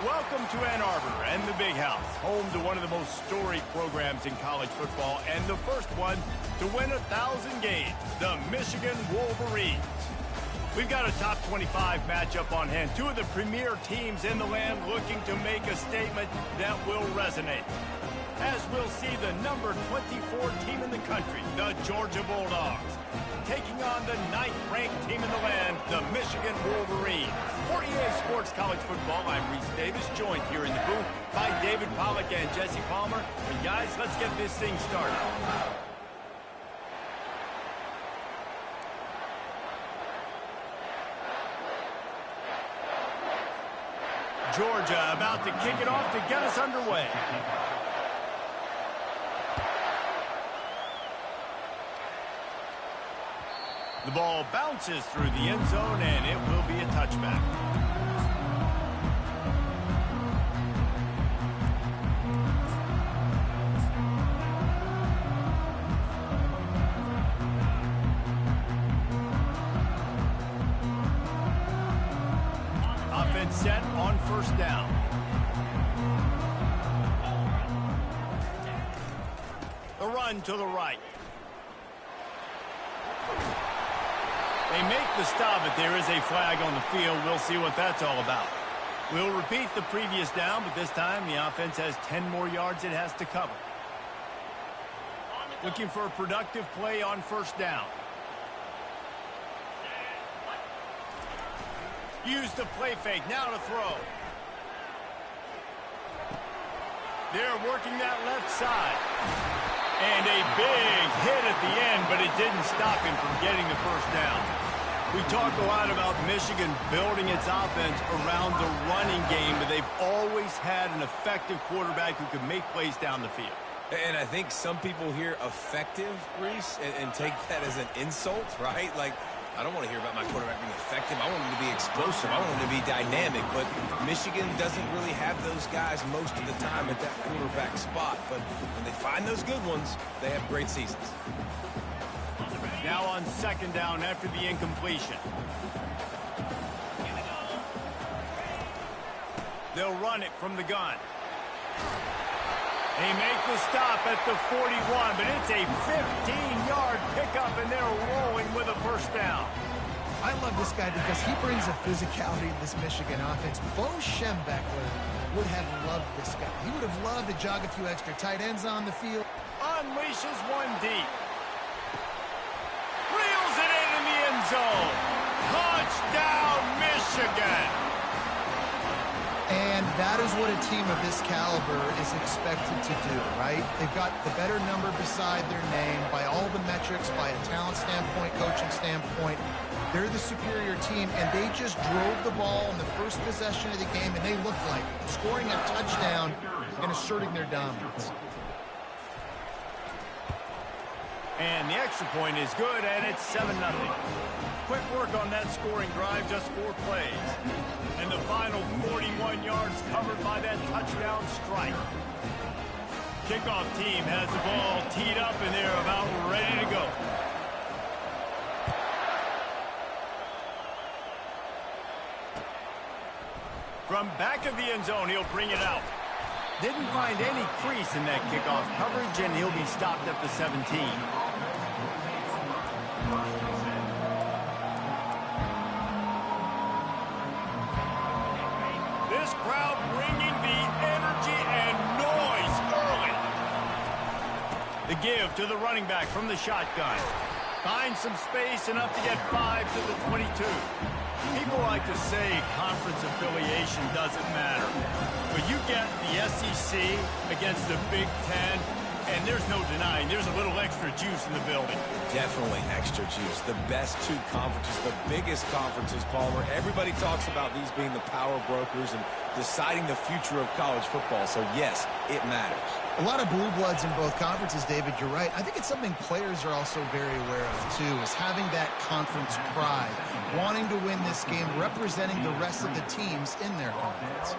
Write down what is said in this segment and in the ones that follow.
Welcome to Ann Arbor and the Big House, home to one of the most storied programs in college football and the first one to win 1,000 games, the Michigan Wolverines. We've got a top 25 matchup on hand, two of the premier teams in the land looking to make a statement that will resonate. As we'll see the number 24 team in the country, the Georgia Bulldogs, taking on the 9th-ranked team in the land, the Michigan Wolverines. 48 Sports College Football, I'm Reese Davis, joined here in the booth by David Pollack and Jesse Palmer. And guys, let's get this thing started. Georgia about to kick it off to get us underway. The ball bounces through the end zone, and it will be a touchback. Offense set on first down. The run to the right. They make the stop, but there is a flag on the field. We'll see what that's all about. We'll repeat the previous down, but this time the offense has 10 more yards it has to cover. Looking for a productive play on first down. Use the play fake. Now to throw. They're working that left side. And a big hit at the end, but it didn't stop him from getting the first down. We talk a lot about Michigan building its offense around the running game, but they've always had an effective quarterback who can make plays down the field. And I think some people hear effective, Reese, and take that as an insult, right? Like, I don't want to hear about my quarterback being effective. I want him to be explosive. I want him to be dynamic. But Michigan doesn't really have those guys most of the time at that quarterback spot. But when they find those good ones, they have great seasons. Now on second down after the incompletion. They'll run it from the gun. They make the stop at the 41, but it's a 15-yard pickup, and they're rolling with a first down. I love this guy because he brings a physicality to this Michigan offense. Bo Schembechler would have loved this guy. He would have loved to jog a few extra tight ends on the field. Unleashes one deep. Reels it in the end zone. Touchdown, Michigan. And that is what a team of this caliber is expected to do, right? They've got the better number beside their name by all the metrics, by a talent standpoint, coaching standpoint. They're the superior team, and they just drove the ball in the first possession of the game, and they looked like scoring a touchdown and asserting their dominance. And the extra point is good, and it's 7-0. Quick work on that scoring drive, just 4 plays. And the final 41 yards covered by that touchdown strike. Kickoff team has the ball teed up, and they're about ready to go. From back of the end zone, he'll bring it out. Didn't find any crease in that kickoff coverage, and he'll be stopped at the 17. This crowd bringing the energy and noise early. The give to the running back from the shotgun. Finds some space, enough to get 5 to the 22. People like to say conference affiliation doesn't matter. But you get the SEC against the Big Ten, and there's no denying there's a little extra juice in the building. Definitely extra juice. The best 2 conferences, the biggest conferences, Palmer. Everybody talks about these being the power brokers and deciding the future of college football. So, yes, it matters. A lot of blue bloods in both conferences, David. You're right. I think it's something players are also very aware of, too, is having that conference pride, wanting to win this game, representing the rest of the teams in their conference.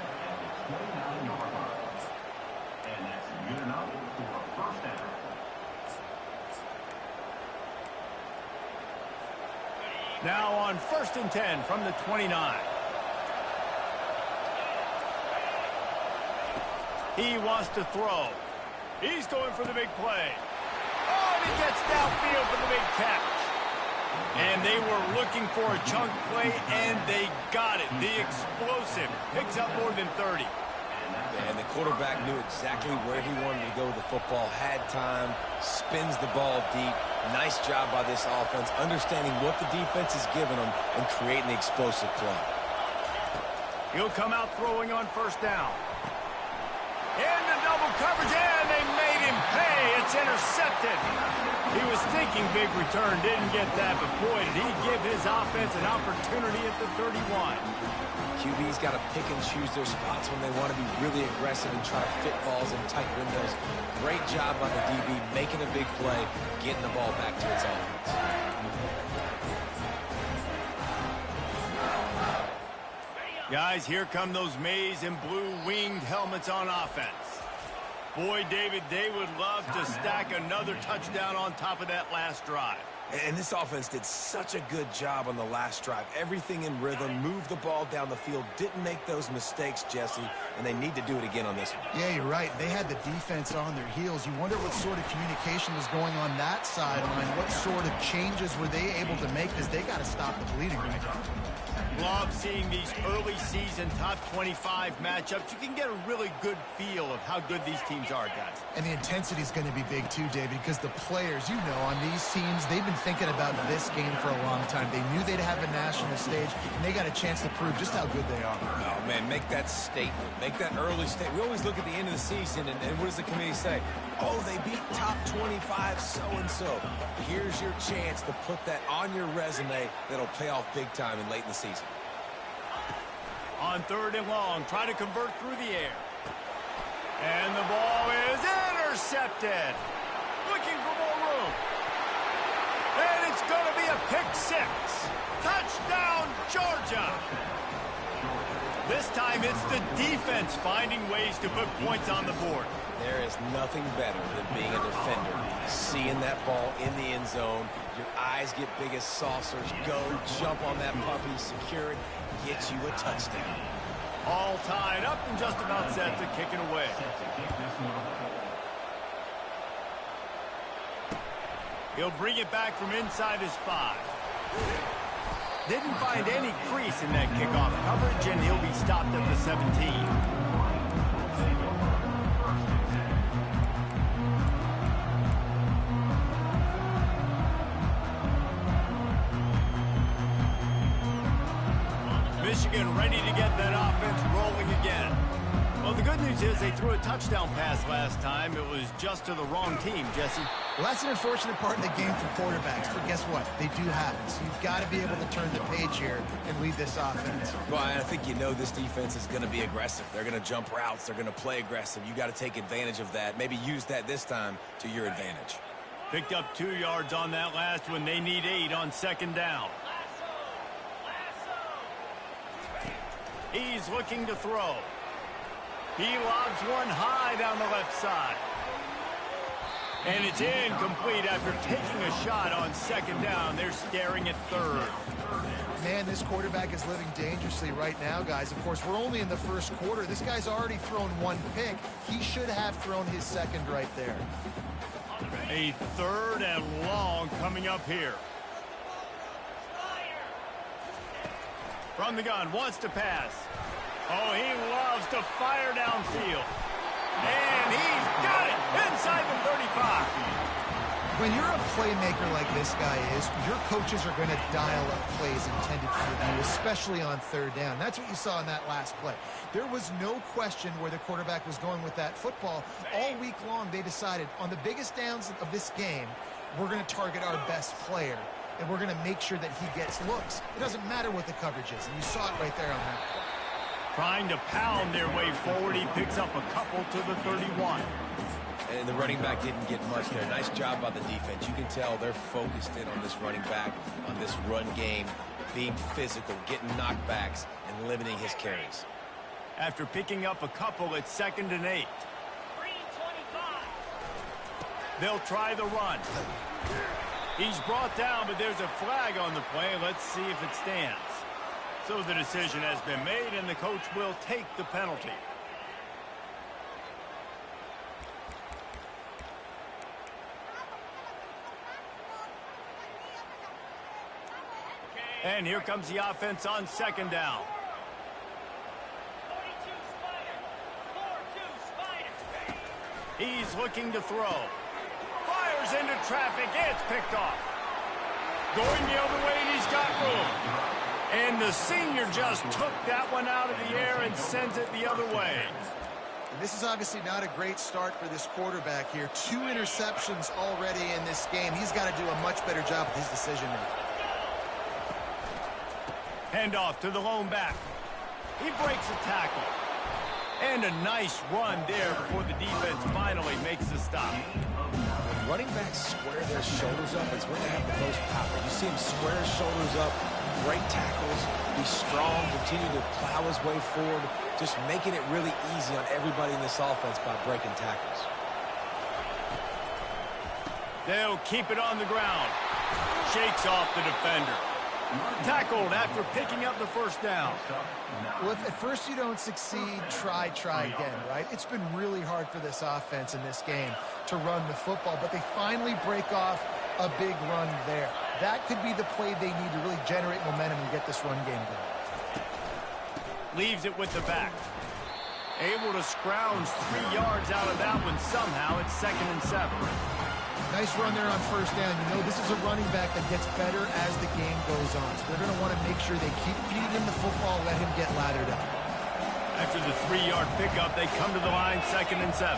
Now on 1st and 10 from the 29. He wants to throw. He's going for the big play. Oh, and he gets downfield for the big catch. And they were looking for a chunk play, and they got it. The explosive picks up more than 30. And the quarterback knew exactly where he wanted to go with the football, had time, spins the ball deep. Nice job by this offense, understanding what the defense is giving them and creating the explosive play. He'll come out throwing on first down. Into double coverage, and they made him pay. It's intercepted. He was thinking big return, didn't get that, but boy, did he give his offense an opportunity at the 31. QB's got to pick and choose their spots when they want to be really aggressive and try to fit balls in tight windows. Great job by the DB, making a big play, getting the ball back to its offense. Guys, here come those maize and blue winged helmets on offense. Boy, David, they would love to stack another touchdown on top of that last drive. And this offense did such a good job on the last drive. Everything in rhythm, moved the ball down the field, didn't make those mistakes, Jesse, and they need to do it again on this one. Yeah, you're right. They had the defense on their heels. You wonder what sort of communication was going on that sideline. What sort of changes were they able to make, because they got to stop the bleeding right now. Love seeing these early season top 25 matchups. You can get a really good feel of how good these teams are, guys. And the intensity is going to be big too, David, because the players, you know, on these teams, they've been thinking about this game for a long time. They knew they'd have a national stage, and they got a chance to prove just how good they are. Oh, man, make that statement. Make that early statement. We always look at the end of the season, and what does the committee say? Oh, they beat top 25 so-and-so. Here's your chance to put that on your resume that'll pay off big time and late in the season. On third and long, try to convert through the air. And the ball is intercepted. Looking for more room. And it's going to be a pick six. Touchdown, Georgia. This time it's the defense finding ways to put points on the board. There is nothing better than being a defender. Seeing that ball in the end zone, your eyes get big as saucers. Go, jump on that puppy, secure it, get you a touchdown. All tied up and just about set to kick it away. He'll bring it back from inside his 5. Didn't find any crease in that kickoff coverage, and he'll be stopped at the 17. Michigan ready to get that offense rolling again. Well, the good news is they threw a touchdown pass last time. It was just to the wrong team, Jesse. Well, that's an unfortunate part of the game for quarterbacks, but guess what? They do happen. So you've got to be able to turn the page here and lead this offense. Well, I think you know this defense is going to be aggressive. They're going to jump routes. They're going to play aggressive. You got to take advantage of that. Maybe use that this time to your advantage. Picked up 2 yards on that last one. They need 8 on second down. He's looking to throw. He lobs one high down the left side. And it's incomplete after taking a shot on second down. They're staring at third. Man, this quarterback is living dangerously right now, guys. Of course, we're only in the first quarter. This guy's already thrown 1 pick. He should have thrown his second right there. A third and long coming up here. From the gun, wants to pass. Oh, he loves to fire downfield. And he's got it inside the 35. When you're a playmaker like this guy is, your coaches are going to dial up plays intended for you, especially on third down. That's what you saw in that last play. There was no question where the quarterback was going with that football. All week long, they decided on the biggest downs of this game, we're going to target our best player, and we're going to make sure that he gets looks. It doesn't matter what the coverage is, and you saw it right there on that play. Trying to pound their way forward. He picks up a couple to the 31. And the running back didn't get much there. Nice job by the defense. You can tell they're focused in on this running back, on this run game, being physical, getting knockbacks, and limiting his carries. After picking up a couple, it's 2nd and 8. They'll try the run. He's brought down, but there's a flag on the play. Let's see if it stands. So the decision has been made, and the coach will take the penalty. And here comes the offense on second down. He's looking to throw. Fires into traffic. It's picked off. Going the other way, and he's got room. And the senior just took that one out of the air and sends it the other way. And this is obviously not a great start for this quarterback here. 2 interceptions already in this game. He's got to do a much better job with his decision-making. Handoff to the lone back. He breaks a tackle. And a nice run there before the defense finally makes the stop. When running backs square their shoulders up, it's when they have the most power. You see him square his shoulders up, break tackles, be strong, continue to plow his way forward, just making it really easy on everybody in this offense by breaking tackles. They'll keep it on the ground. Shakes off the defender. Tackled after picking up the first down. Well, if at first you don't succeed, try again, right? It's been really hard for this offense in this game to run the football, but they finally break off a big run there. That could be the play they need to really generate momentum and get this run game going. Leaves it with the back. Able to scrounge 3 yards out of that one somehow. It's 2nd and 7. Nice run there on first down. You know, this is a running back that gets better as the game goes on. So they're going to want to make sure they keep feeding him the football, let him get lathered up. After the 3-yard pickup, they come to the line, 2nd and 7.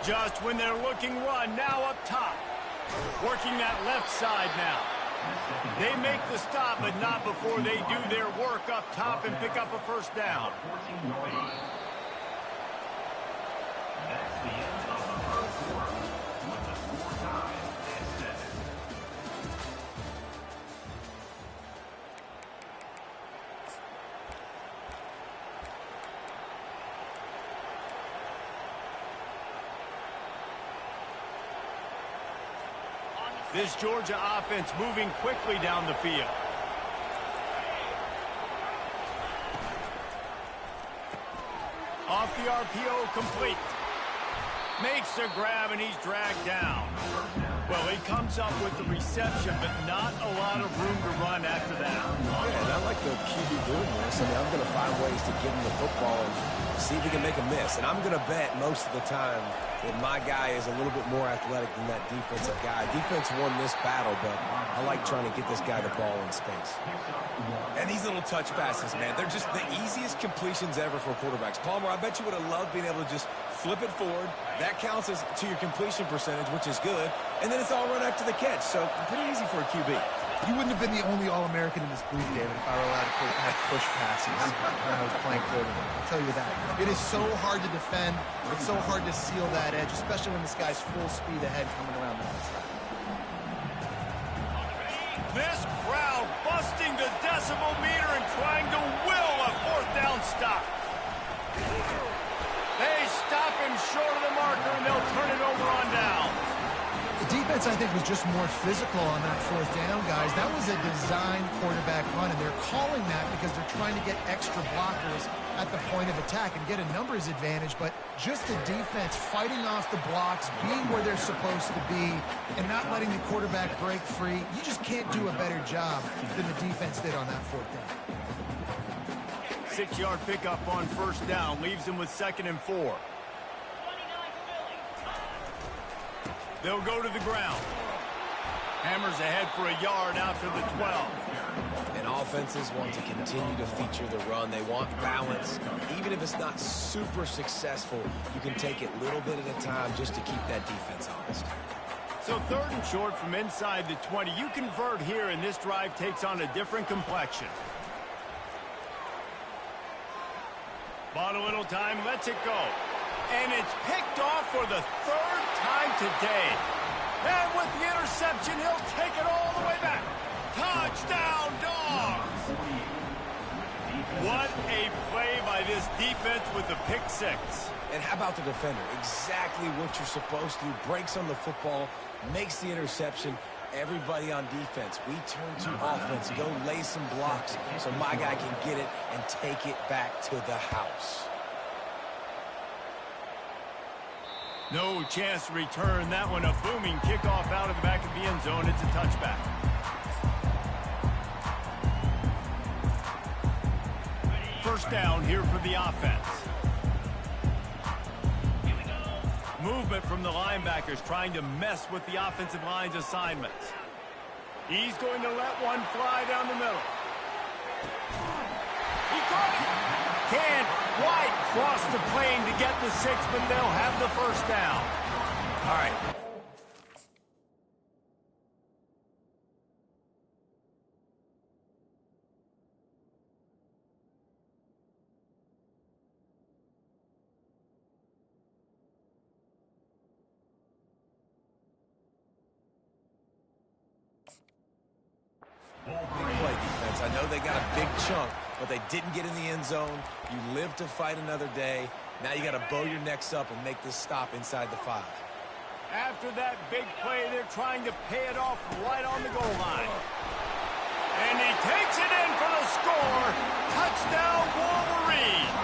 Just when they're looking run, now up top. Working that left side now. They make the stop, but not before they do their work up top and pick up a first down. This Georgia offense moving quickly down the field. Off the RPO, complete. Makes the grab, and he's dragged down. Well, he comes up with the reception, but not a lot of room to run after that. Yeah, and I like the QB doing this. I mean, I'm going to find ways to give him the football and see if he can make a miss. And I'm going to bet most of the time that my guy is a little bit more athletic than that defensive guy. Defense won this battle, but I like trying to get this guy the ball in space. And these little touch passes, man, they're just the easiest completions ever for quarterbacks. Palmer, I bet you would have loved being able to just flip it forward. That counts as to your completion percentage, which is good. And then it's all run after the catch, so pretty easy for a QB. You wouldn't have been the only All-American in this group, David, if I were allowed to have push passes when I was playing quarterback. I'll tell you that. It is so hard to defend. It's so hard to seal that edge, especially when this guy's full speed ahead coming around the outside. This crowd busting the decibel meter and trying to will a 4th down stop. They stop him short of the marker, and they'll turn it over on downs. The defense, I think, was just more physical on that 4th down, guys. That was a designed quarterback run, and they're calling that because they're trying to get extra blockers at the point of attack and get a numbers advantage, but just the defense fighting off the blocks, being where they're supposed to be, and not letting the quarterback break free. You just can't do a better job than the defense did on that 4th down. 6-yard pickup on first down leaves them with 2nd and 4. They'll go to the ground. Hammers ahead for a yard out to the 12. And offenses want to continue to feature the run. They want balance. Even if it's not super successful, you can take it little bit at a time just to keep that defense honest. So 3rd and short from inside the 20. You convert here, and this drive takes on a different complexion. Bought a little time, lets it go. And it's picked off for the 3rd time today. And with the interception, he'll take it all the way back. Touchdown, Dogs! What a play by this defense with the pick 6. And how about the defender? Exactly what you're supposed to do. Breaks on the football, makes the interception. Everybody on defense, we turn to offense. Go lay some blocks so my guy can get it and take it back to the house. No chance to return that one. A booming kickoff out of the back of the end zone. It's a touchback. first down here for the offense. Movement from the linebackers trying to mess with the offensive line's assignments. He's going to let one fly down the middle. He caught it. Can't quite cross the plane to get the 6, but they'll have the first down. All right. Big play defense. I know they got a big chunk, but they didn't get in the end zone. You live to fight another day. Now you got to bow your necks up and make this stop inside the 5. After that big play, they're trying to pay it off right on the goal line. And he takes it in for the score. Touchdown, Wolverines.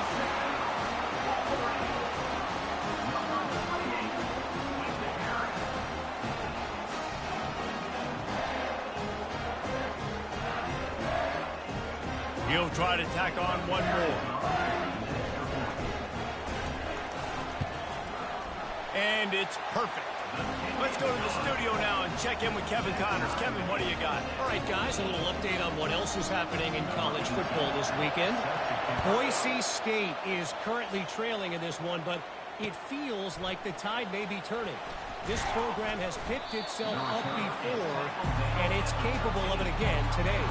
He'll try to tack on one more. And it's perfect. Let's go to the studio now and check in with Kevin Connors. Kevin, what do you got? All right, guys, a little update on what else is happening in college football this weekend. Boise State is currently trailing in this one, but it feels like the tide may be turning. This program has picked itself up before, and it's capable of it again today.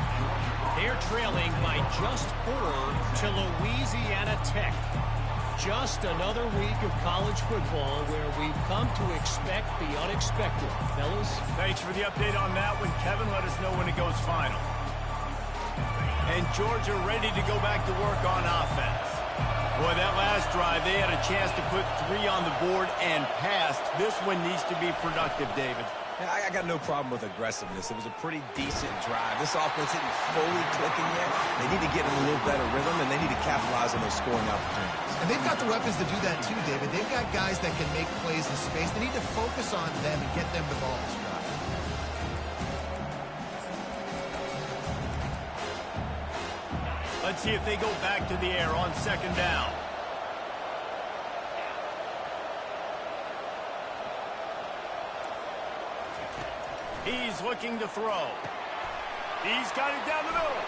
They're trailing by just 4 to Louisiana Tech. Just another week of college football where we've come to expect the unexpected. Fellas? Thanks for the update on that one, Kevin. Let us know when it goes final. And Georgia ready to go back to work on offense. Boy, that last drive, they had a chance to put 3 on the board and passed. This one needs to be productive, David. Yeah, I got no problem with aggressiveness. It was a pretty decent drive. This offense isn't fully clicking yet. They need to get in a little better rhythm, and they need to capitalize on those scoring opportunities. And they've got the weapons to do that too, David. They've got guys that can make plays in space. They need to focus on them and get them the ball this drive. Let's see if they go back to the air on second down. He's looking to throw. He's got it down the middle.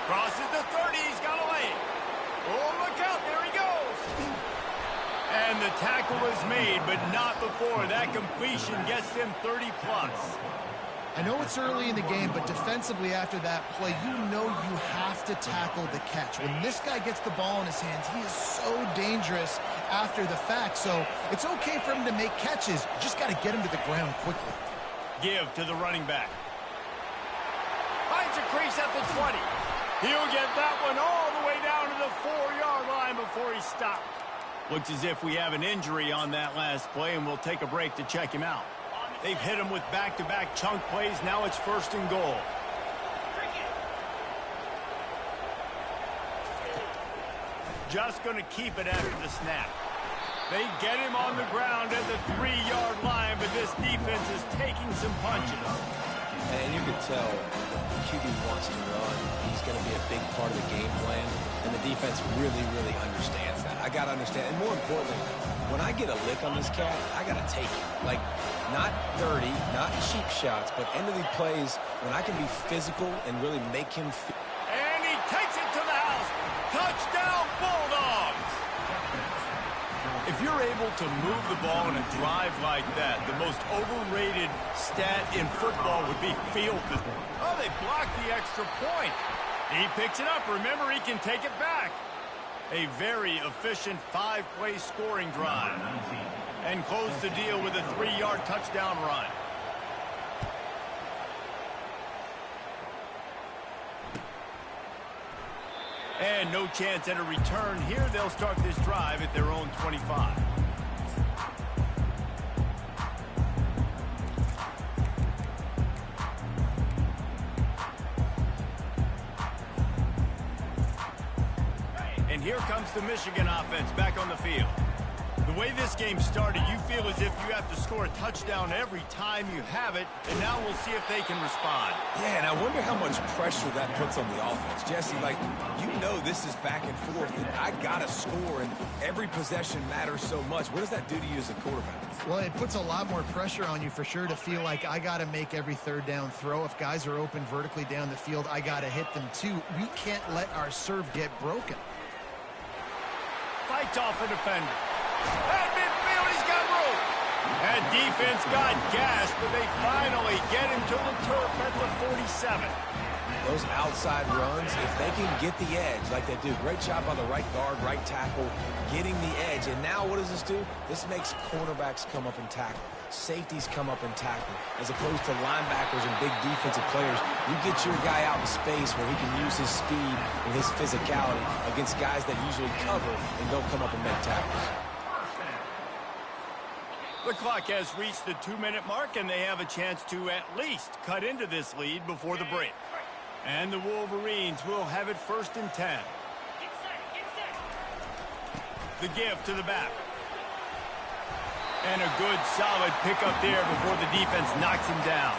Crosses the 30. He's got a lane. Oh, look out. There he goes. And the tackle is made, but not before. That completion gets them 30-plus. I know it's early in the game, but defensively after that play, you know you have to tackle the catch. When this guy gets the ball in his hands, he is so dangerous after the fact. So it's okay for him to make catches. You just got to get him to the ground quickly. Give to the running back. Finds a crease at the 20. He'll get that one all the way down to the 4-yard line before he stopped. Looks as if we have an injury on that last play, and we'll take a break to check him out. They've hit him with back-to-back chunk plays. Now it's 1st and goal. Just going to keep it after the snap. They get him on the ground at the 3-yard line, but this defense is taking some punches. And you can tell QB wants to run. He's going to be a big part of the game plan, and the defense really, really understands that. I got to understand, and more importantly, when I get a lick on this cat, I got to take it. Like, not dirty, not cheap shots, but end of the plays when I can be physical and really make him feel. And he takes it to the house. Touchdown, Bulldogs! If you're able to move the ball in a drive like that, the most overrated stat in football would be field position. Oh, they blocked the extra point. He picks it up. Remember, he can take it back. A very efficient 5-play scoring drive. And close the deal with a 3-yard touchdown run. And no chance at a return here. They'll start this drive at their own 25. And here comes the Michigan offense back on the field. The The way this game started, you feel as if you have to score a touchdown every time you have it, and now we'll see if they can respond. Yeah, and I wonder how much pressure that puts on the offense. Jesse, like, you know this is back and forth, and I got to score, and every possession matters so much. What does that do to you as a quarterback? Well, it puts a lot more pressure on you for sure to feel like I got to make every third down throw. If guys are open vertically down the field, I got to hit them too. We can't let our serve get broken. Fights off a defender. At midfield, he's got room. And defense got gas, but they finally get him to the turf at the 47. Those outside runs, if they can get the edge like they do, great job by the right guard, right tackle, getting the edge. And now what does this do? This makes cornerbacks come up and tackle. Safeties come up and tackle. As opposed to linebackers and big defensive players, you get your guy out in space where he can use his speed and his physicality against guys that usually cover and don't come up and make tackles. The clock has reached the 2-minute mark, and they have a chance to at least cut into this lead before the break. And the Wolverines will have it 1st and 10. The give to the back. And a good, solid pickup there before the defense knocks him down.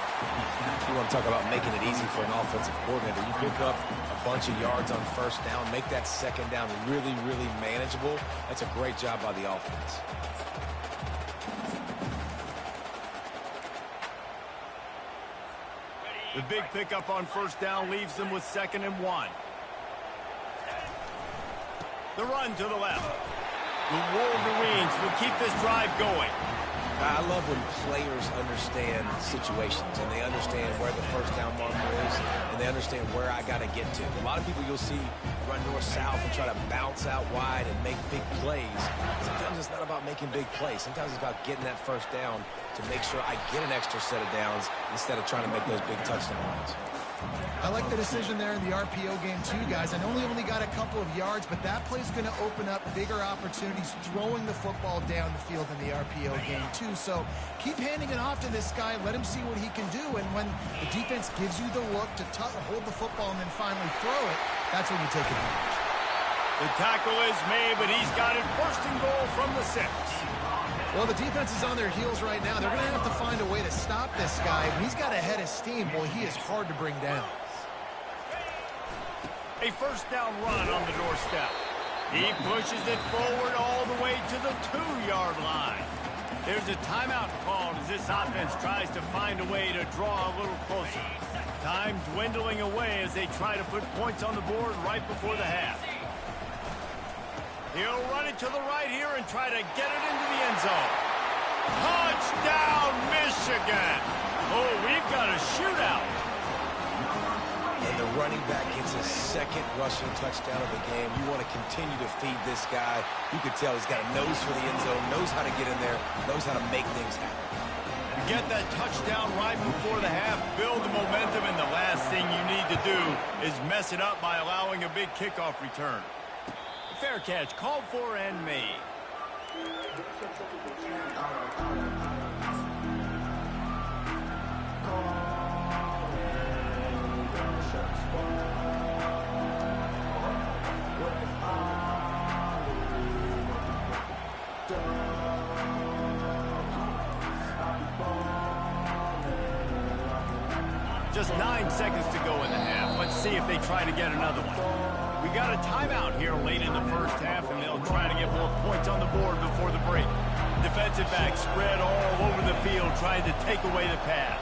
You want to talk about making it easy for an offensive coordinator. You pick up a bunch of yards on 1st down, make that 2nd down really, really manageable. That's a great job by the offense. The big pickup on 1st down leaves them with 2nd and 1. The run to the left. The Wolverines will keep this drive going. I love when players understand situations and they understand where the 1st down marker is and they understand where I got to get to. A lot of people you'll see run north-south and try to bounce out wide and make big plays. Sometimes it's not about making big plays. Sometimes it's about getting that 1st down to make sure I get an extra set of downs instead of trying to make those big touchdown runs. I like the decision there in the RPO game too, guys. I know he only got a couple of yards, but that play's going to open up bigger opportunities throwing the football down the field in the RPO game too. So keep handing it off to this guy. Let him see what he can do. And when the defense gives you the look to hold the football and then finally throw it, that's when you take advantage. The tackle is made, but he's got it 1st and goal from the 6. Well, the defense is on their heels right now. They're going to have to find a way to stop this guy. When he's got a head of steam, boy, he is hard to bring down. A 1st down run on the doorstep. He pushes it forward all the way to the 2-yard line. There's a timeout called as this offense tries to find a way to draw a little closer. Time dwindling away as they try to put points on the board right before the half. He'll run it to the right here and try to get it into the end zone. Touchdown, Michigan! Oh, we've got a shootout. And the running back gets his 2nd rushing touchdown of the game. You want to continue to feed this guy. You can tell he's got a nose for the end zone, knows how to get in there, knows how to make things happen. You get that touchdown right before the half, build the momentum, and the last thing you need to do is mess it up by allowing a big kickoff return. Fair catch called for and made. Just 9 seconds to go in the half. Let's see if they try to get another one. We got a timeout here late in the 1st half, and they'll try to get more points on the board before the break. Defensive back spread all over the field trying to take away the pass.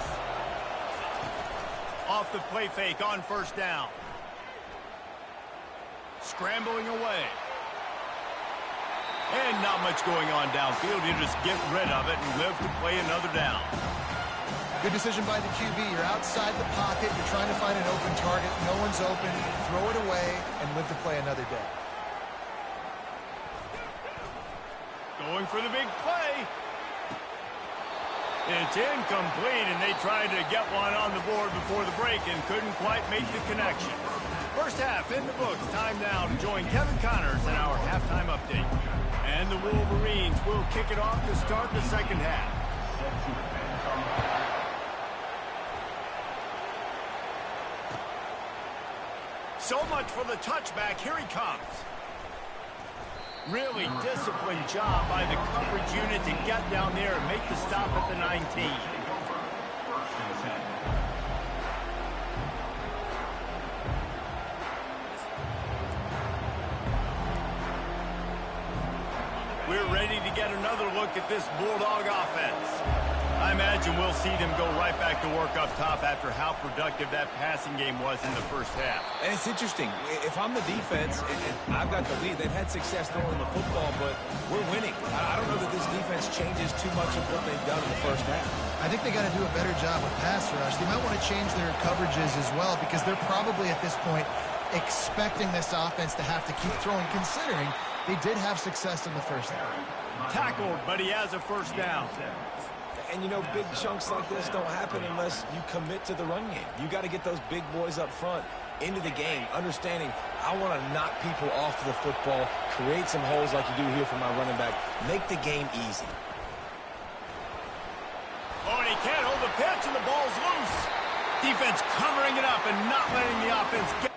Off the play fake on 1st down. Scrambling away. And not much going on downfield. You just get rid of it and live to play another down. Good decision by the QB. You're outside the pocket. You're trying to find an open target. No one's open. Throw it away and live to play another day. Going for the big play. It's incomplete, and they tried to get one on the board before the break and couldn't quite make the connection. 1st half in the books. Time now to join Kevin Connors in our halftime update. And the Wolverines will kick it off to start the 2nd half. So much for the touchback. Here he comes. Really disciplined job by the coverage unit to get down there and make the stop at the 19. We're ready to get another look at this Bulldog offense. I imagine we'll see them go right back to work up top after how productive that passing game was in the first half. And it's interesting. If I'm the defense and I've got the lead, they've had success throwing the football, but we're winning. I don't know that this defense changes too much of what they've done in the first half. I think they got to do a better job with pass rush. They might want to change their coverages as well because they're probably at this point expecting this offense to have to keep throwing, considering they did have success in the first half. Tackled, but he has a first down. And, you know, big chunks like this don't happen unless you commit to the run game. You got to get those big boys up front into the game, understanding I want to knock people off the football, create some holes like you do here for my running back, make the game easy. Oh, and he can't hold the pitch, and the ball's loose. Defense covering it up and not letting the offense get.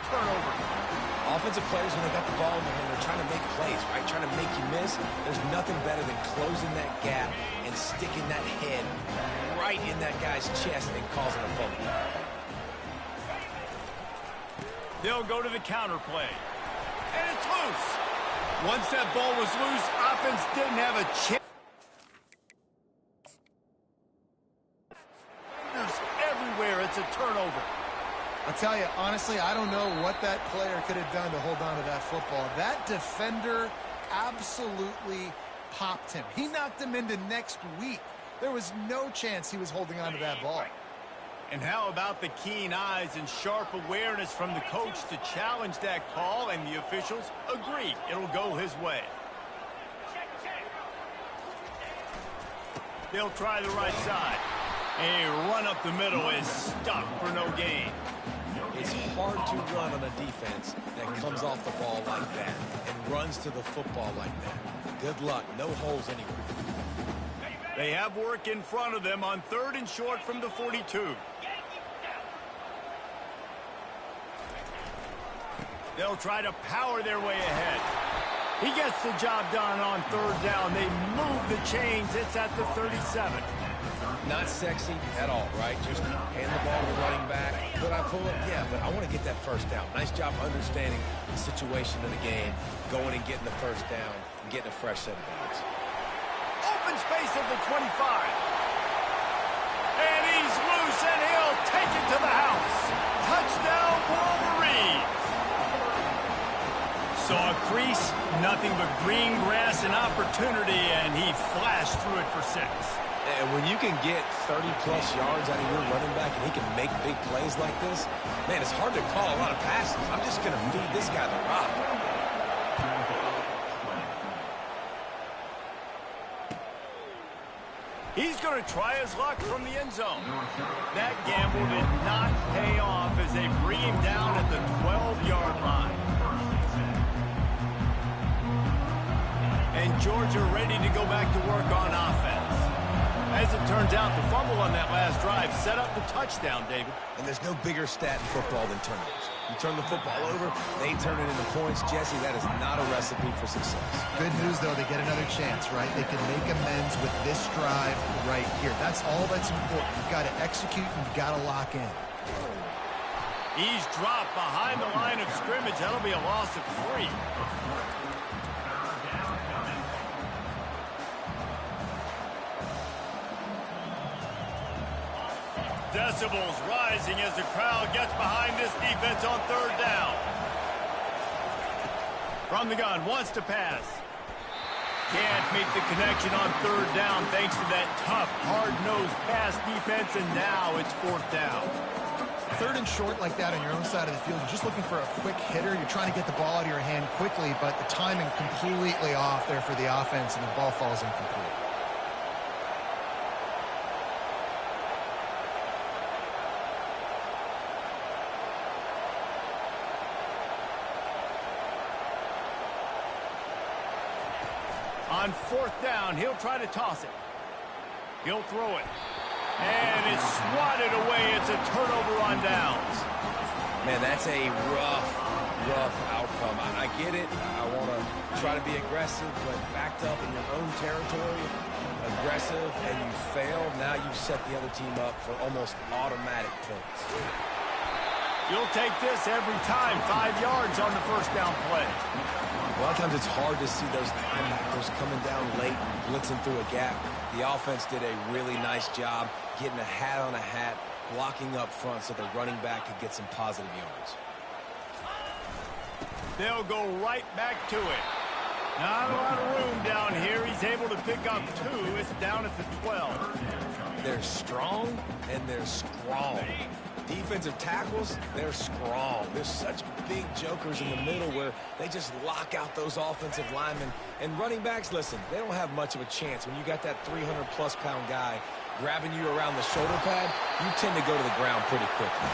Turnover. Offensive players, when they got the ball in their hand, they're trying to make plays, right? Trying to make you miss. There's nothing better than closing that gap and sticking that head right in that guy's chest and causing a fumble. They'll go to the counter play. And it's loose. Once that ball was loose, offense didn't have a chance. Everywhere, it's a turnover. I'll tell you, honestly, I don't know what that player could have done to hold on to that football. That defender absolutely popped him. He knocked him into next week. There was no chance he was holding on to that ball. And how about the keen eyes and sharp awareness from the coach to challenge that call, and the officials agree it'll go his way. They'll try the right side. A run up the middle is stuck for no gain. It's hard to run on a defense that comes off the ball like that and runs to the football like that. Good luck. No holes anywhere. They have work in front of them on 3rd and short from the 42. They'll try to power their way ahead. He gets the job done on 3rd down. They move the chains. It's at the 37. Not sexy at all, right? Just hand the ball to the running back. Could I pull it? Yeah, but I want to get that first down. Nice job understanding the situation of the game, going and getting the first down, and getting a fresh set of downs. Open space at the 25. And he's loose, and he'll take it to the house. Touchdown, Wolverines. Saw a crease, nothing but green grass and opportunity, and he flashed through it for 6. And when you can get 30-plus yards out of your running back and he can make big plays like this, man, it's hard to call a lot of passes. I'm just going to feed this guy the rock. He's going to try his luck from the end zone. That gamble did not pay off as they bring him down at the 12-yard line. And Georgia ready to go back to work on offense. As it turns out, the fumble on that last drive set up the touchdown, David. And there's no bigger stat in football than turnovers. You turn the football over, they turn it into points. Jesse, that is not a recipe for success. Good news, though, they get another chance, right? They can make amends with this drive right here. That's all that's important. You've got to execute and you've got to lock in. He's dropped behind the line of scrimmage. That'll be a loss of 3. Decibels rising as the crowd gets behind this defense on 3rd down. From the gun, wants to pass. Can't make the connection on third down thanks to that tough, hard-nosed pass defense, and now it's fourth down. Third and short like that on your own side of the field, you're just looking for a quick hitter. You're trying to get the ball out of your hand quickly, but the timing completely off there for the offense, and the ball falls incomplete. On fourth down, he'll try to toss it. He'll throw it. And it's swatted away. It's a turnover on downs. Man, that's a rough outcome. I get it. I want to try to be aggressive, but backed up in your own territory, aggressive, and you fail. Now you've set the other team up for almost automatic points. You'll take this every time. 5 yards on the first down play. A lot of times it's hard to see those linebackers coming down late and blitzing through a gap. The offense did a really nice job getting a hat on a hat, blocking up front so the running back could get some positive yards. They'll go right back to it. Not a lot of room down here. He's able to pick up 2. It's down at the 12. They're strong and they're strong. Defensive tackles, they're strong. There's such big jokers in the middle where they just lock out those offensive linemen. And running backs, listen, they don't have much of a chance. When you got that 300-plus pound guy grabbing you around the shoulder pad, you tend to go to the ground pretty quickly.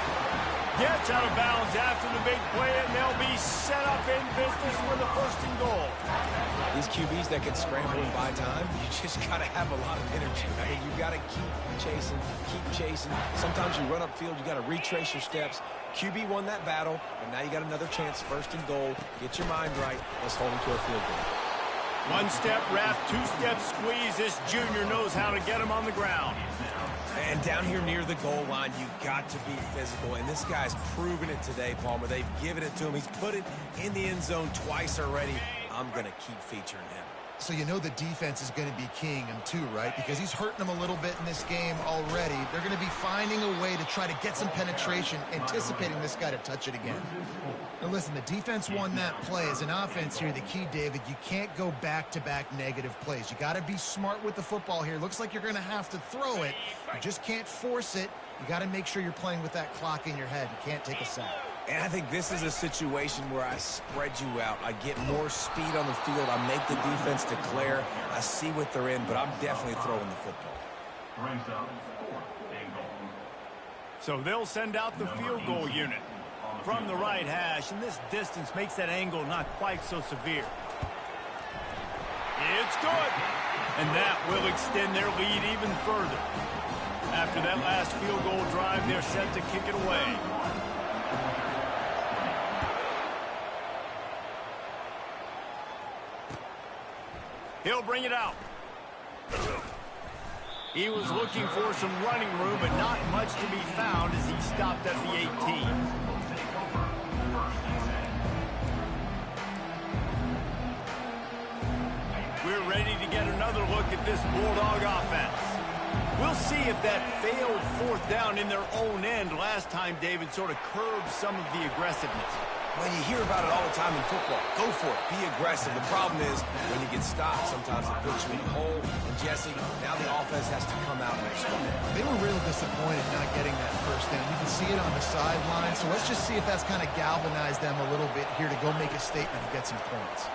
Gets out of bounds after the big play, and they'll be set up in business with a first and goal. These QBs that can scramble and buy time, you just got to have a lot of energy. I mean, you got to keep chasing. Sometimes you run upfield, you got to retrace your steps. QB won that battle, and now you got another chance, first and goal. Get your mind right. Let's hold him to a field goal. One-step wrap, two-step squeeze. This junior knows how to get him on the ground. And down here near the goal line, you've got to be physical. And this guy's proven it today, Palmer. They've given it to him. He's put it in the end zone twice already. I'm going to keep featuring him. So you know the defense is going to be keying him too, right? Because he's hurting them a little bit in this game already. They're going to be finding a way to try to get some penetration, anticipating this guy to touch it again. Now listen, the defense won that play. As an offense here, the key, David, you can't go back-to-back negative plays. You got to be smart with the football here. Looks like you're going to have to throw it. You just can't force it. You got to make sure you're playing with that clock in your head. You can't take a sack. And I think this is a situation where I spread you out. I get more speed on the field. I make the defense declare. I see what they're in, but I'm definitely throwing the football. So they'll send out the field goal unit from the right hash, and this distance makes that angle not quite so severe. It's good, and that will extend their lead even further. After that last field goal drive, they're set to kick it away. He'll bring it out. He was looking for some running room, but not much to be found as he stopped at the 18. We're ready to get another look at this Bulldog offense. We'll see if that failed fourth down in their own end last time, David, sort of curbed some of the aggressiveness. Well, you hear about it all the time in football. Go for it. Be aggressive. The problem is when you get stopped, sometimes it puts you in a hole. And, Jesse, now the offense has to come out and respond. They were real disappointed not getting that first down. You can see it on the sideline. So let's just see if that's kind of galvanized them a little bit here to go make a statement and get some points.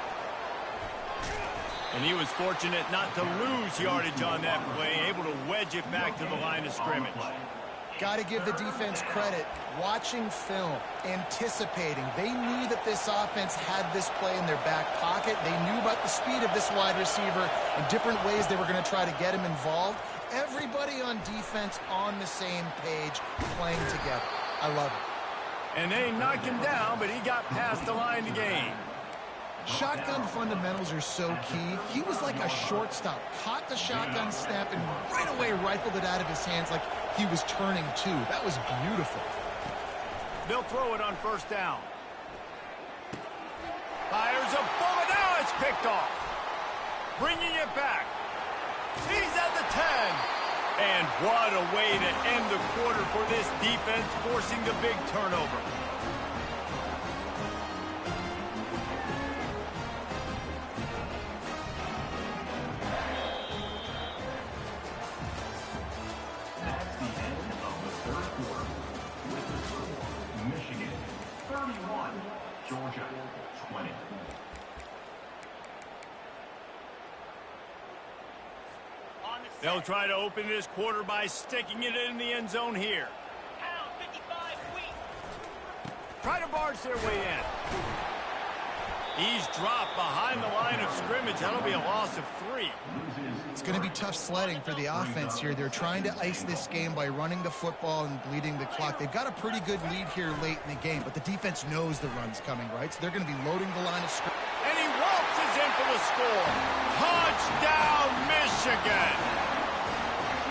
And he was fortunate not to lose yardage on that play, able to wedge it back to the line of scrimmage. Got to give the defense credit. Watching film, anticipating. They knew that this offense had this play in their back pocket. They knew about the speed of this wide receiver and different ways they were going to try to get him involved. Everybody on defense on the same page, playing together. I love it. And they knocked him down, but he got past the line to gain. Shotgun fundamentals are so key. He was like a shortstop. Caught the shotgun snap and right away rifled it out of his hands like he was turning two. That was beautiful. They'll throw it on first down. Fires a bullet. Now it's picked off. Bringing it back. He's at the 10. And what a way to end the quarter for this defense, forcing the big turnover. 20. They'll try to open this quarter by sticking it in the end zone here. Try to barge their way in. He's dropped behind the line of scrimmage. That'll be a loss of 3. It's going to be tough sledding for the offense here. They're trying to ice this game by running the football and bleeding the clock. They've got a pretty good lead here late in the game, but the defense knows the run's coming, right? So they're going to be loading the line of scrimmage. And he waltzes in for the score. Touchdown, Michigan!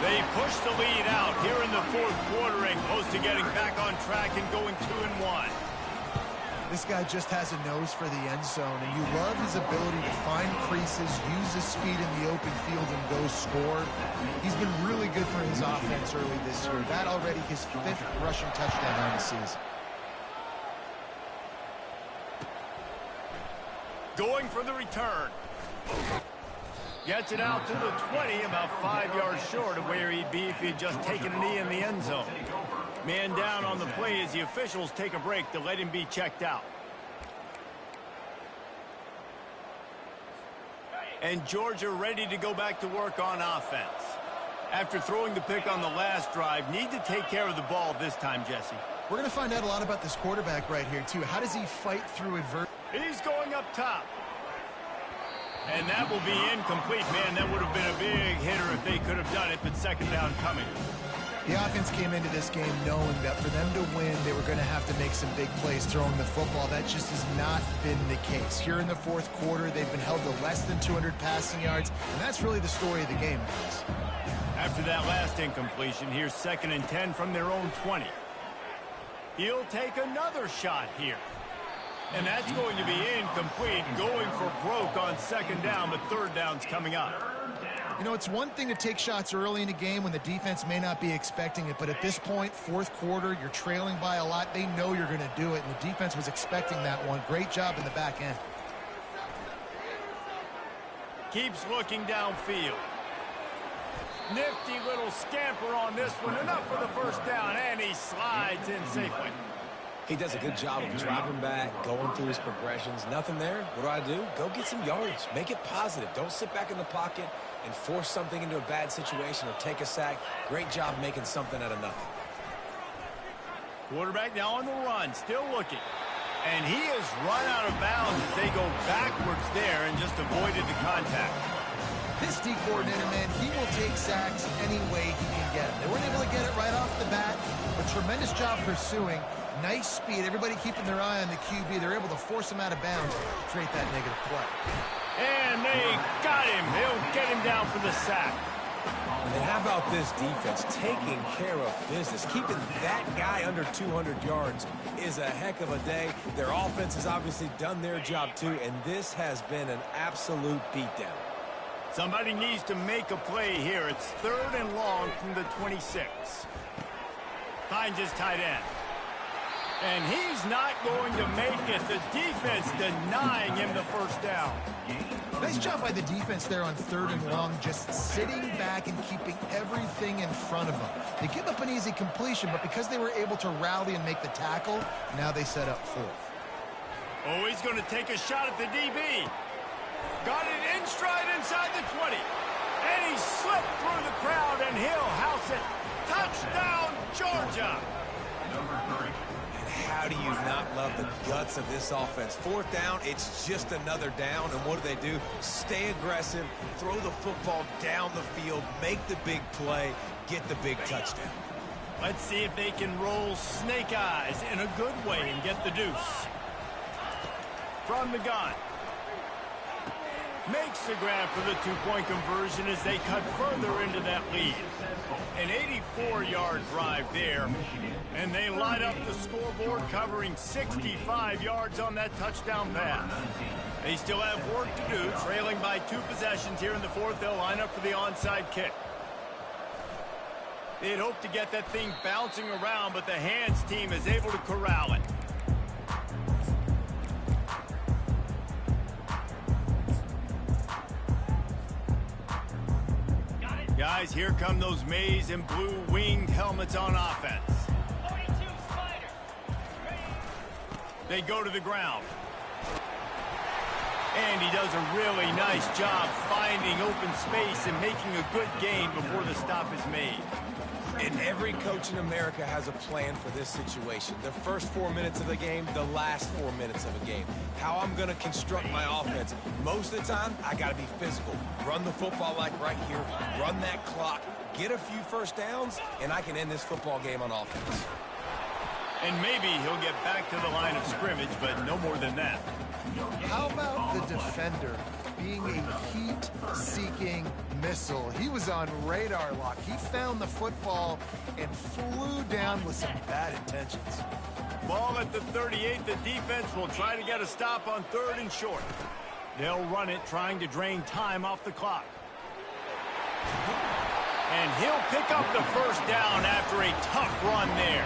They push the lead out here in the fourth quarter and close to getting back on track and going 2-1. This guy just has a nose for the end zone, and you love his ability to find creases, use his speed in the open field, and go score. He's been really good for his offense early this year. That already his 5th rushing touchdown on the season. Going for the return. Gets it out to the 20, about 5 yards short of where he'd be if he'd just taken a knee in the end zone. Man down on the play as the officials take a break to let him be checked out. And Georgia ready to go back to work on offense. After throwing the pick on the last drive, need to take care of the ball this time, Jesse. We're going to find out a lot about this quarterback right here, too. How does he fight through adversity? He's going up top. And that will be incomplete. Man, that would have been a big hitter if they could have done it, but second down coming. The offense came into this game knowing that for them to win, they were going to have to make some big plays throwing the football. That just has not been the case. Here in the fourth quarter, they've been held to less than 200 passing yards, and that's really the story of the game, guys. After that last incompletion, here's 2nd and 10 from their own 20. He'll take another shot here. And that's going to be incomplete, going for broke on second down, but third down's coming up. You know, it's one thing to take shots early in a game when the defense may not be expecting it, but at this point, fourth quarter, you're trailing by a lot. They know you're going to do it, and the defense was expecting that one. Great job in the back end. Keeps looking downfield. Nifty little scamper on this one. Enough for the first down, and he slides in safely. He does a good job of dropping back, going through his progressions. Nothing there. What do? Go get some yardage. Make it positive. Don't sit back in the pocket and force something into a bad situation or take a sack. Great job making something out of nothing. Quarterback now on the run, still looking. And he has run out of bounds as they go backwards there and just avoided the contact. This D coordinator, man, he will take sacks any way he can get them. They weren't able to get it right off the bat, but tremendous job pursuing. Nice speed. Everybody keeping their eye on the QB. They're able to force him out of bounds, create that negative play. And they got him. They'll get him down for the sack. And how about this defense taking care of business? Keeping that guy under 200 yards is a heck of a day. Their offense has obviously done their job too, and this has been an absolute beatdown. Somebody needs to make a play here. It's 3rd and long from the 26. Finds his tight end. And he's not going to make it. The defense denying him the first down. Nice job by the defense there on 3rd and long, just sitting back and keeping everything in front of them. They give up an easy completion, but because they were able to rally and make the tackle, now they set up 4th. Oh, he's going to take a shot at the DB. Got it in stride inside the 20. And he slipped through the crowd, and he'll house it. Touchdown, Georgia. Number 3. How do you not love the guts of this offense? 4th down, it's just another down, and what do? Stay aggressive, throw the football down the field, make the big play, get the big touchdown. Let's see if they can roll snake eyes in a good way and get the deuce. From the gun. Makes the grab for the 2-point conversion as they cut further into that lead. An 84-yard drive there, and they light up the scoreboard covering 65 yards on that touchdown pass. They still have work to do, trailing by 2 possessions here in the 4th. They'll line up for the onside kick. They'd hoped to get that thing bouncing around, but the hands team is able to corral it. Guys, here come those maize and blue winged helmets on offense. They go to the ground. And he does a really nice job finding open space and making a good gain before the stop is made. And every coach in America has a plan for this situation. The first 4 minutes of the game, the last 4 minutes of a game. How I'm going to construct my offense. Most of the time, I got to be physical. Run the football like right here. Run that clock. Get a few first downs, and I can end this football game on offense. And maybe he'll get back to the line of scrimmage, but no more than that. How about the defender being a heat-seeking missile? He was on radar lock. He found the football and flew down with some bad intentions. Ball at the 38. The defense will try to get a stop on 3rd and short. They'll run it, trying to drain time off the clock. And he'll pick up the first down after a tough run there.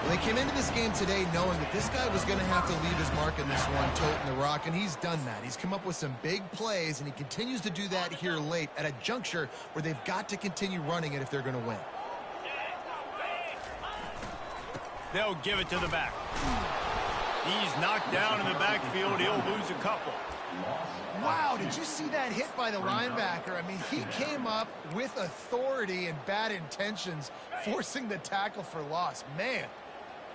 Well, they came into this game today knowing that this guy was going to have to leave his mark in this one, toting the rock, and he's done that. He's come up with some big plays, and he continues to do that here late at a juncture where they've got to continue running it if they're going to win. They'll give it to the back. He's knocked down in the backfield. He'll lose a couple. Wow, did you see that hit by the linebacker? I mean, he came up with authority and bad intentions, forcing the tackle for loss. Man.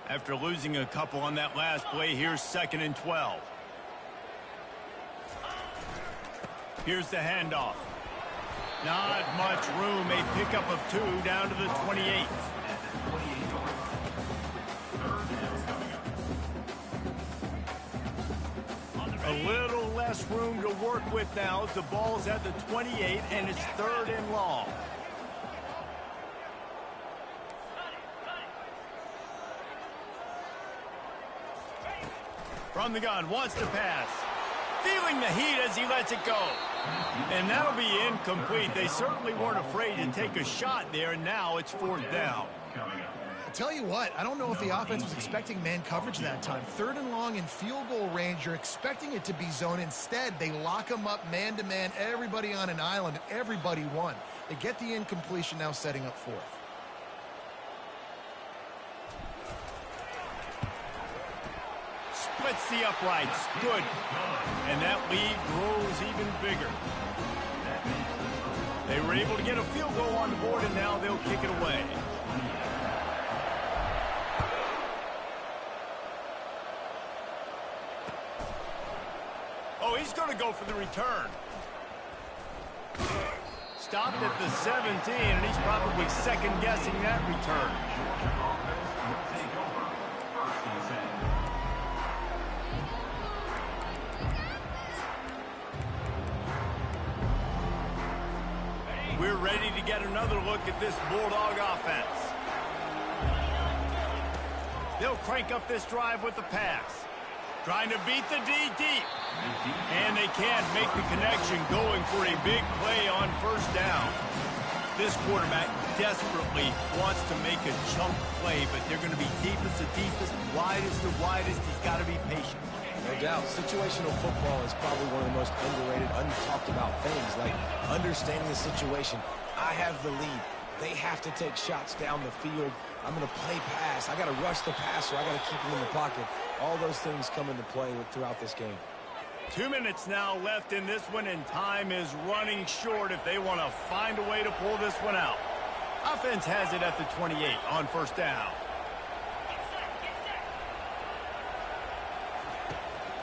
After losing a couple on that last play, here's 2nd and 12. Here's the handoff. Not much room. A pickup of 2 down to the 28. A little less room to work with now as the ball's at the 28 and it's 3rd and long. From the gun, wants to pass. Feeling the heat as he lets it go. And that'll be incomplete. They certainly weren't afraid to take a shot there, and now it's 4th down. Tell you what, I don't know if the offense was expecting man coverage that time. 3rd and long in field goal range, you're expecting it to be zone. Instead, they lock them up man-to-man, everybody on an island, and everybody won. They get the incompletion, now setting up 4th. Splits the uprights. Good. And that lead grows even bigger. They were able to get a field goal on the board, and now they'll kick it away. Oh, he's going to go for the return. Stopped at the 17, and he's probably second-guessing that return. We're ready to get another look at this Bulldog offense. They'll crank up this drive with the pass. Trying to beat the D deep. And they can't make the connection, going for a big play on 1st down. This quarterback desperately wants to make a chunk play, but they're going to be deepest to deepest, widest to widest. He's got to be patient. No doubt. Situational football is probably one of the most underrated, untalked about things, like understanding the situation. I have the lead. They have to take shots down the field. I'm going to play pass. I got to rush the passer. I got to keep him in the pocket. All those things come into play throughout this game. 2 minutes now left in this one, and time is running short if they want to find a way to pull this one out. Offense has it at the 28 on 1st down.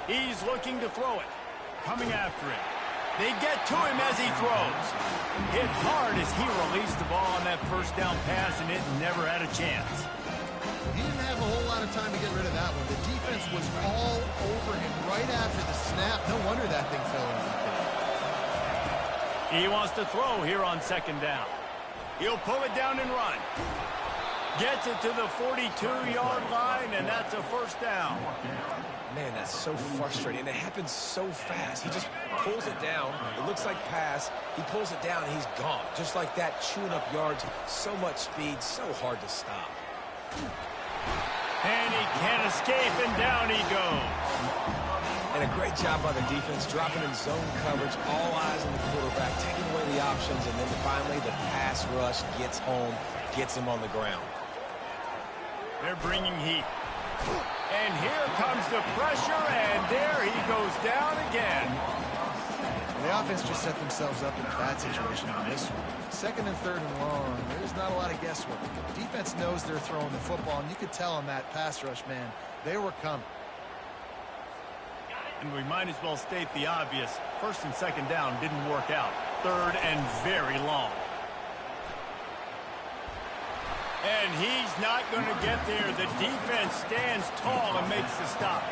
He's looking to throw it. Coming after it. They get to him as he throws. Hit hard as he released the ball on that 1st down pass, and it never had a chance. He didn't have a whole lot of time to get rid of that one. The defense was all over him right after the snap. No wonder that thing fell incomplete. He wants to throw here on 2nd down. He'll pull it down and run. Gets it to the 42-yard line, and that's a 1st down. Man, that's so frustrating. And it happens so fast. He just pulls it down. It looks like pass. He pulls it down, and he's gone. Just like that, chewing up yards. So much speed, so hard to stop. And he can't escape, and down he goes. And a great job by the defense, dropping in zone coverage, all eyes on the quarterback, taking away the options, and then finally the pass rush gets home, gets him on the ground. They're bringing heat. And here comes the pressure, and there he goes down again. The offense just set themselves up in a bad situation on this one. Second and third and long, there's not a lot of guesswork. Defense knows they're throwing the football, and you could tell on that pass rush, man, they were coming. And we might as well state the obvious. First and second down didn't work out. Third and very long. And he's not going to get there. The defense stands tall and makes the stop.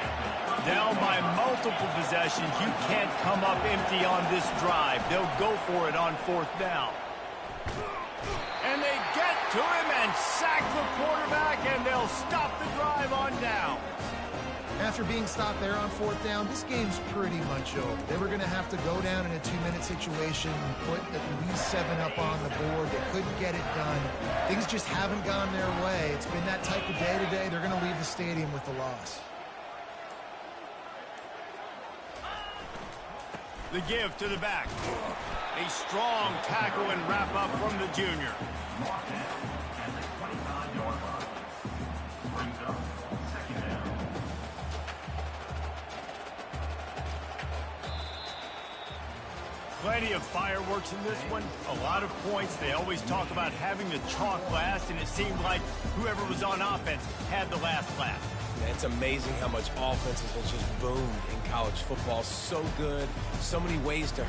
Down by multiple possessions, you can't come up empty on this drive. They'll go for it on fourth down. And they get to him and sack the quarterback, and they'll stop the drive on down. After being stopped there on fourth down, this game's pretty much over. They were going to have to go down in a 2-minute situation and put at least 7 up on the board. They couldn't get it done. Things just haven't gone their way. It's been that type of day today. They're going to leave the stadium with the loss. The give to the back. A strong tackle and wrap up from the junior. Plenty of fireworks in this one. A lot of points. They always talk about having the chalk last, and it seemed like whoever was on offense had the last laugh. It's amazing how much offenses has just boomed in college football. So good. So many ways to